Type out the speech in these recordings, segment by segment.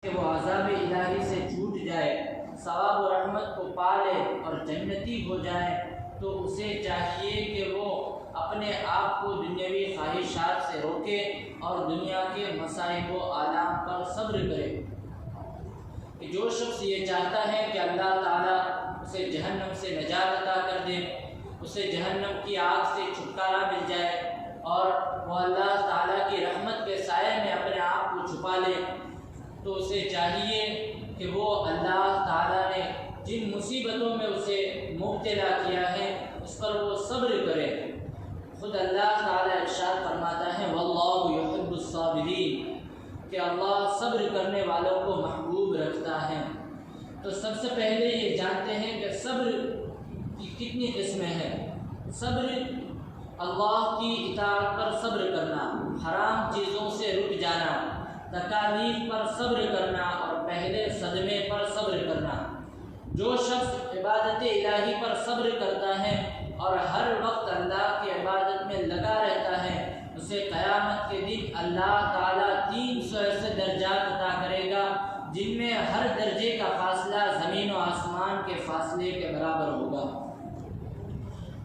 کہ وہ عذاب الہی سے چھوٹ جائے، ثواب و رحمت کو پا لے اور جنتی ہو جائے، تو اسے چاہیے کہ وہ اپنے آپ کو دنیاوی خواہشات سے روکے اور دنیا کے مصائب و آلام پر صبر کرے۔ کہ جو شخص یہ چاہتا ہے کہ اللہ تعالیٰ اسے جہنم سے نجات عطا کر دے، اسے جہنم کی آگ سے چھٹکارا مل جائے اور وہ اللہ تعالیٰ کی رحمت کے سائے میں اپنے آپ کو چھپا لے، تو اسے چاہیے کہ وہ اللہ تعالیٰ نے جن مصیبتوں میں اسے مبتلا کیا ہے اس پر وہ صبر کرے۔ خود اللہ تعالیٰ ارشاد فرماتا ہے واللہ یحب الصابرین، کہ اللہ صبر کرنے والوں کو محبوب رکھتا ہے۔ تو سب سے پہلے یہ جانتے ہیں کہ صبر کی کتنی قسمیں ہیں۔ صبر اللہ کی اطاعت پر صبر کرنا، حرام چیزوں سے رک جانا، تکالیف پر صبر کرنا اور پہلے صدمے پر صبر کرنا۔ جو شخص عبادت الہی پر صبر کرتا ہے اور ہر وقت اللہ کی عبادت میں لگا رہتا ہے، اسے قیامت کے دن اللہ تعالیٰ 300 ایسے درجات عطا کرے گا جن میں ہر درجے کا فاصلہ زمین و آسمان کے فاصلے کے برابر ہوگا۔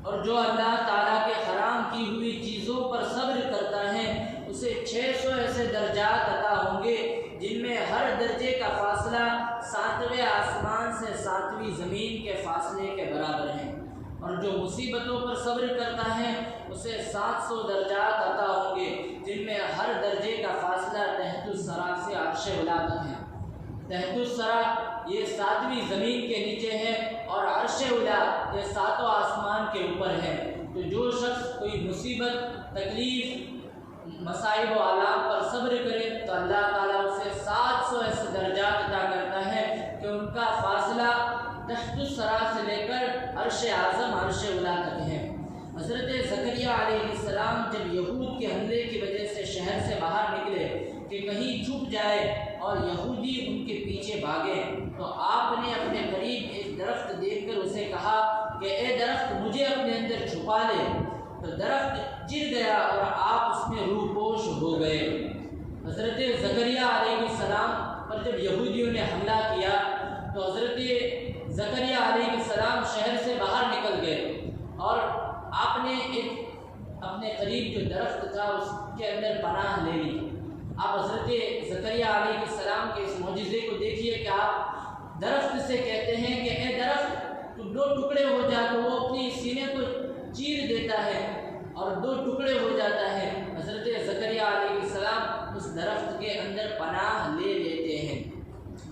اور جو اللہ تعالیٰ کے حرام کی ہوئی چیزوں پر صبر کرتا ہے اسے 600 ایسے درجات عطا ہوں گے جن میں ہر درجے کا فاصلہ 7ویں آسمان سے 7ویں زمین کے فاصلے کے برابر ہے۔ اور جو مصیبتوں پر صبر کرتا ہے اسے 700 درجات عطا ہوں گے جن میں ہر درجے کا فاصلہ تحت الثری سے عرش اولا تک ہے۔ تحت الثری یہ 7ویں زمین کے نیچے ہے اور عرش اولا یہ 7 آسمان کے اوپر ہے۔ تو جو شخص کوئی مصیبت، تکلیف، مصائب و آلام پر صبر کرے تو اللہ تعالیٰ اسے 700 ایسے درجات عطا کرتا ہے کہ ان کا فاصلہ تحت الثری سے لے کر عرش اعظم، عرش اولا تک ہے۔ حضرت زکریا علیہ السلام جب یہود کے حملے کی وجہ سے شہر سے باہر نکلے کہ کہیں چھپ جائے اور یہودی ان کے پیچھے بھاگے، تو آپ نے اپنے قریب ایک درخت دیکھ کر اسے کہا کہ اے درخت مجھے اپنے اندر چھپا لے۔ تو درخت گر گیا اور آپ اس میں روح پوش ہو گئے۔ حضرت زکریا علیہ السلام پر جب یہودیوں نے حملہ کیا تو حضرت زکریا علیہ السلام شہر سے باہر نکل گئے اور آپ نے ایک اپنے قریب جو درخت تھا اس کے اندر پناہ لے لی۔ آپ حضرت زکریا علیہ السلام کے اس معجزے کو دیکھیے کہ آپ درخت سے کہتے ہیں کہ اے درخت تو 2 ٹکڑے ہو جا، تو وہ اپنی سینے کو چیر دیتا ہے اور 2 ٹکڑے ہو جاتا ہے۔ حضرت زکریا علیہ السلام اس درخت کے اندر پناہ لے لیتے ہیں۔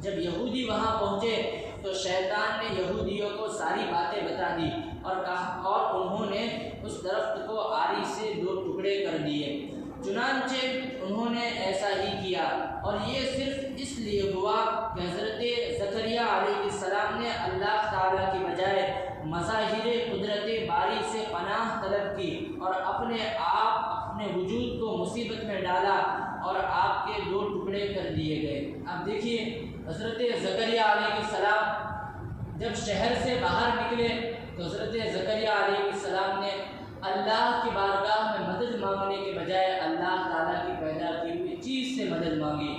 جب یہودی وہاں پہنچے تو شیطان نے یہودیوں کو ساری باتیں بتا دی اور کہا، اور انہوں نے اس درخت کو آری سے 2 ٹکڑے کر دیے۔ چنانچہ انہوں نے ایسا ہی کیا، اور یہ صرف اس لیے ہوا کہ حضرت زکریا علیہ السلام نے اللہ تعالیٰ کی بجائے مظاہر قدرت باری سے پناہ طلب کی اور اپنے وجود کو مصیبت میں ڈالا اور آپ کے 2 ٹکڑے کر دیے گئے۔ اب دیکھیے حضرت زکریا علیہ السلام جب شہر سے باہر نکلے تو حضرت زکریا علیہ السلام نے اللہ کی بارگاہ میں مدد مانگنے کے بجائے اللہ تعالیٰ کی پیدا کی ہوئی چیز سے مدد مانگی۔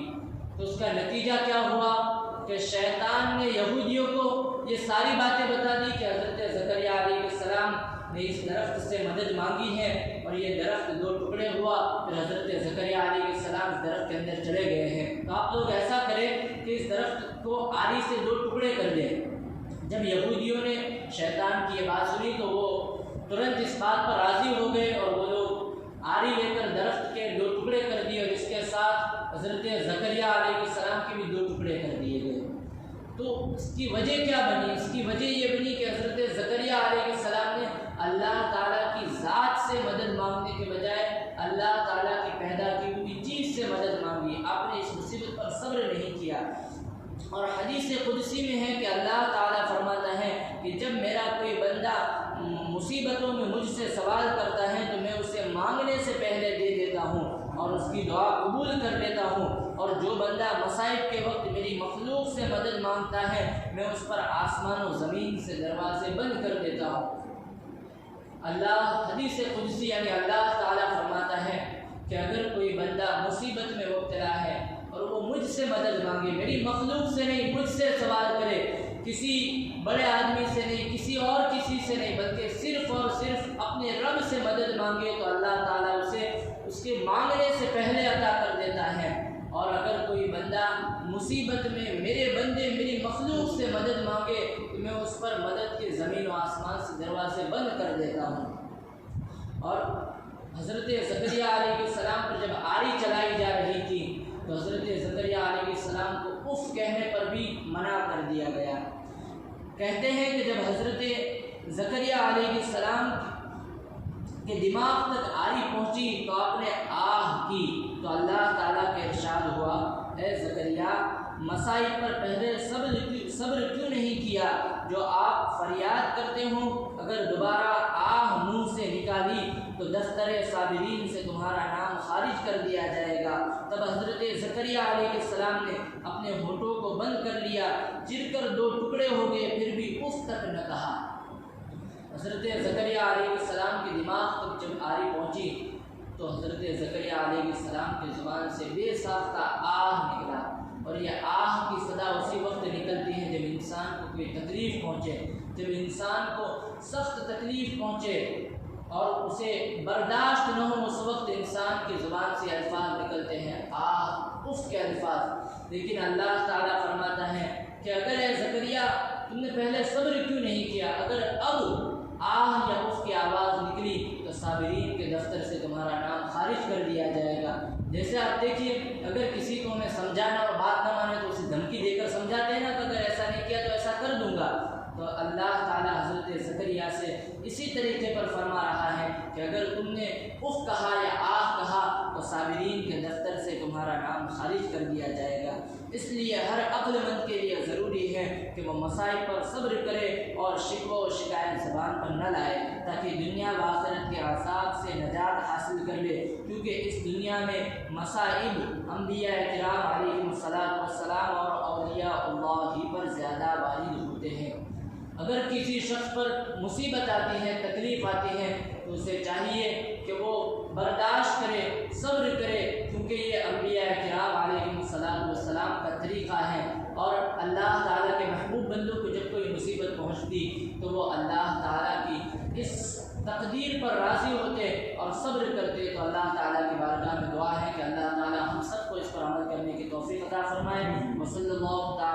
تو اس کا نتیجہ کیا ہوا کہ شیطان نے یہودیوں کو یہ ساری باتیں بتا دی کہ حضرت زکریا علیہ السلام نے اس درخت سے مدد مانگی ہے اور یہ درخت 2 ٹکڑے ہوا۔ پھر حضرت زکریا علیہ السلام اس درخت کے اندر چلے گئے ہیں۔ تو آپ لوگ ایسا کریں کہ اس درخت کو آری سے 2 ٹکڑے کر دیں۔ جب یہودیوں نے شیطان کی یہ بات سنی تو وہ ترنت اس بات پر راضی ہو گئے اور وہ لوگ آری لے کر درخت کے 2 ٹکڑے کر دیے اور اس کے ساتھ حضرت زکریا علیہ السلام کے بھی 2 ٹکڑے کر دیے گئے۔ تو اس کی وجہ کیا بنی؟ اس کی وجہ یہ بنی کہ حضرت زکریا علیہ السلام نے اللہ تعالیٰ کی ذات سے مدد مانگنے کے بجائے اللہ تعالیٰ کی پیدا کی ہوئی چیز سے مدد مانگی۔ آپ نے اس مصیبت پر صبر نہیں کیا۔ اور حدیث قدسی میں ہے کہ اللہ تعالیٰ فرماتا ہے کہ جب میرا کوئی بندہ مصیبتوں میں مجھ سے سوال کرتا ہے تو میں اسے مانگنے سے پہلے دے دیتا ہوں اور اس کی دعا قبول کر لیتا ہوں، اور جو بندہ مصائب کے وقت میری مخلوق سے مدد مانگتا ہے میں اس پر آسمان و زمین سے دروازے بند کر دیتا ہوں۔ اللہ حدیث قدسی یعنی اللہ تعالیٰ فرماتا ہے کہ اگر کوئی بندہ مصیبت میں مبتلا ہے اور وہ مجھ سے مدد مانگے، میری مخلوق سے نہیں، مجھ سے سوال کرے، کسی بڑے آدمی سے نہیں، کسی اور کسی سے نہیں، بلکہ صرف اور صرف اپنے رب سے مدد مانگے تو اللہ تعالیٰ اسے اس کے مانگنے سے پہلے عطا کر دیتا ہے۔ اور اگر کوئی بندہ مصیبت میں میرے بندے میری مخلوق سے مدد مانگے تو میں اس پر مدد کے زمین و آسمان سے دروازے بند کر دیتا ہوں۔ اور حضرت زکریا علیہ السلام پر جب آری چلائی جا رہی تھی تو حضرت زکریا علیہ السلام کو اف کہنے پر بھی منع کر دیا گیا۔ کہتے ہیں کہ جب حضرت زکریا علیہ السلام کے دماغ تک آری پہنچی تو آپ نے آہ کی تو اللہ تعالیٰ کا ارشاد ہوا، اے زکریا مسائل پر پہلے صبر کیوں نہیں کیا جو آپ فریاد کرتے ہو؟ اگر دوبارہ آہ منہ سے نکالی تو دفتر صابرین سے تمہارا نام خارج کر دیا جائے گا۔ تب حضرت زکریا علیہ السلام نے اپنے ہونٹوں کو بند کر لیا، چر کر دو ٹکڑے ہو گئے، پھر بھی اف تک نہ کہا۔ حضرت زکریا علیہ السلام کے دماغ تک جب آری پہنچی تو حضرت زکریا علیہ السلام کی زبان سے بے ساختہ آہ نکلا، اور یہ آہ کی صدا اسی وقت نکلتی ہے جب انسان کو کوئی تکلیف پہنچے، جب انسان کو سخت تکلیف پہنچے اور اسے برداشت نہ ہو، اس وقت انسان کی زبان سے الفاظ نکلتے ہیں آہ، اف کے الفاظ۔ لیکن اللہ تعالیٰ فرماتا ہے کہ اگر اے زکریا تم نے پہلے صبر کیوں نہیں کیا، اگر اب آہ یا اف کی آواز نکلی تو صابرین کے دفتر سے تمہارا نام خارج کر دیا جائے گا۔ جیسے آپ دیکھیے اگر کسی کو ہمیں سمجھانا اور بات نہ مانے تو اسے دھمکی دے کر سمجھاتے ہیں نا کہ اگر ایسا نہیں کیا تو ایسا کر دوں گا، تو اللہ تعالیٰ حضرت زکریا سے اسی طریقے پر فرما رہا ہے کہ اگر تم نے اف کہا یا آہ کہا تو صابرین کے دفتر سے تمہارا نام خارج کر دیا جائے گا۔ اس لیے ہر عقل مند کے لیے ضروری ہے کہ وہ مسائل پر صبر کرے اور شکوہ و شکایت زبان پر نہ لائے، تاکہ دنیا و آخرت کے عذاب سے نجات حاصل کر لے، کیونکہ اس دنیا میں مصائب انبیاء کرام علیہم السلام اور اولیاء اللہ ہی پر زیادہ وارد ہوتے ہیں۔ اگر کسی شخص پر مصیبت آتی ہے، تکلیف آتی ہے تو اسے چاہیے کہ وہ برداشت کرے، صبر کرے، کیونکہ یہ انبیاء کرام علیہم السلام کا طریقہ ہے۔ اور اللہ تعالیٰ کے محبوب بندوں کو جب کوئی مصیبت پہنچتی تو وہ اللہ تعالیٰ کی اس تقدیر پر راضی ہوتے اور صبر کرتے، تو اللہ تعالیٰ کی بارگاہ میں دعا ہے کہ اللہ تعالیٰ ہم سب کو اس پر عمل کرنے کی توفیق عطا فرمائے۔ وصلی اللہ تعالیٰ